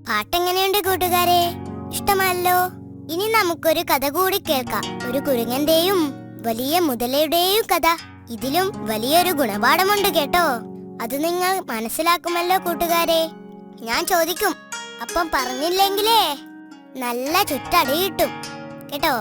പാട്ടെങ്ങനെയുണ്ട് കൂട്ടുകാരെ? ഇഷ്ടമല്ലോ. ഇനി നമുക്കൊരു കഥ കൂടി കേൾക്കാം. ഒരു കുരങ്ങന്റെയും വലിയ മുതലയുടെയും കഥ. ഇതിലും വലിയൊരു ഗുണപാഠമുണ്ട് കേട്ടോ. അത് നിങ്ങൾ മനസ്സിലാക്കുമല്ലോ കൂട്ടുകാരെ. ഞാൻ ചോദിക്കും, അപ്പം പറഞ്ഞില്ലെങ്കിലേ നല്ല ചുറ്റടി കിട്ടും കേട്ടോ.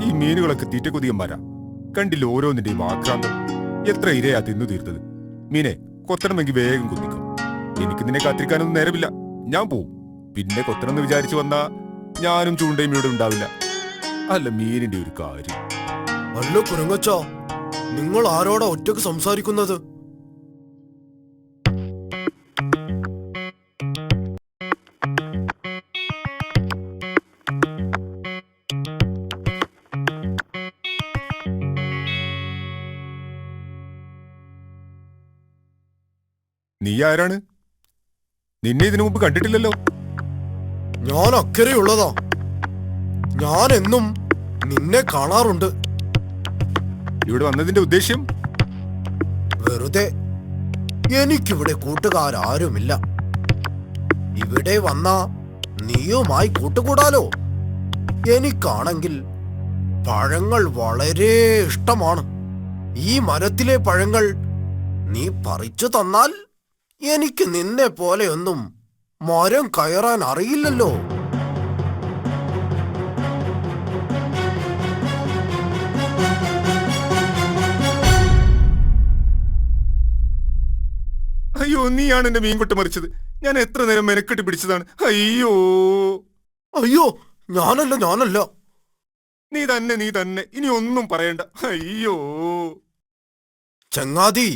ഈ മീനുകളൊക്കെ തീറ്റക്കൊതിയന്മാരാ. കണ്ടില്ല ഓരോന്നിന്റെയും ആക്രാന്തം. എത്ര ഇരയാ തിന്നു തീർത്തത്. മീനെ കൊത്തണമെങ്കിൽ വേഗം കൊത്തിക്കും. എനിക്ക് നിന്നെ കാത്തിരിക്കാനൊന്നും നേരമില്ല. ഞാൻ പോവും. പിന്നെ കൊത്തണമെന്ന് വിചാരിച്ചു വന്നാ ഞാനും ചൂണ്ടയും ഇവിടെ ഉണ്ടാവില്ല. അല്ല മീനിന്റെ ഒരു കാര്യം. അല്ല കുരങ്ങച്ച, നിങ്ങൾ ആരോടാ ഒറ്റക്ക് സംസാരിക്കുന്നത്? നീ ആരാണ്? നിന്നെ ഇതിനു മുമ്പ് കണ്ടിട്ടില്ലല്ലോ. ഞാൻ അക്കരെയുള്ളതാ. ഞാൻ എന്നും നിന്നെ കാണാറുണ്ട്. ഇവിടെ വന്നതിന്റെ ഉദ്ദേശ്യം? വെറുതെ. എനിക്കിവിടെ കൂട്ടുകാരാരുമില്ല. ഇവിടെ വന്നാ നീയുമായി കൂട്ടുകൂടാലോ. എനിക്കാണെങ്കിൽ പഴങ്ങൾ വളരെ ഇഷ്ടമാണ്. ഈ മരത്തിലെ പഴങ്ങൾ നീ പറിച്ചു തന്നാൽ എനിക്ക് നിന്നെ പോലെയൊന്നും മരം കയറാൻ അറിയില്ലല്ലോ. അയ്യോ, നീയാണ് എന്റെ മീൻകൊട്ട മറിച്ചത്. ഞാൻ എത്ര നേരം മെനക്കെട്ടി പിടിച്ചതാണ്. അയ്യോ അയ്യോ, ഞാനല്ല. നീ തന്നെ. ഇനി ഒന്നും പറയണ്ട. അയ്യോ ചങ്ങാതി,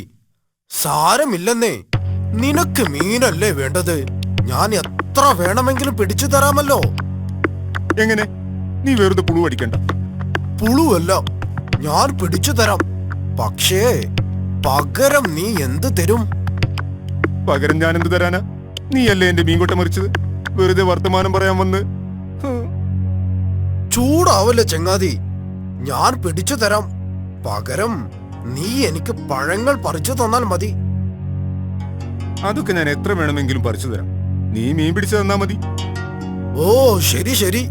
സാരമില്ലെന്നേ. നിനക്ക് മീനല്ലേ വേണ്ടത്? ഞാൻ എത്ര വേണമെങ്കിലും പിടിച്ചു തരാമല്ലോ. എങ്ങനെ? നീ വെറുതെ പുളു അടിക്കണ്ട. പുളുവല്ല, ഞാൻ പിടിച്ചു തരാം. പക്ഷേ പകരം നീ എന്ത് തരും? പകരം ഞാൻ എന്ത് തരാനാ? നീയല്ലേ എന്റെ മീൻകൊട്ട മറിച്ചത്. വെറുതെ വർത്തമാനം പറയാൻ വന്ന്. ചൂടാവല്ലേ ചങ്ങാതി. ഞാൻ പിടിച്ചു തരാം. പകരം നീ എനിക്ക് പഴങ്ങൾ പറിച്ചു തന്നാൽ മതി. അതൊക്കെ ഞാൻ എത്ര വേണമെങ്കിലും പറിച്ചു തരാം. നീ മീൻ പിടിച്ചു തന്നാ മതി. ഓ ശരി.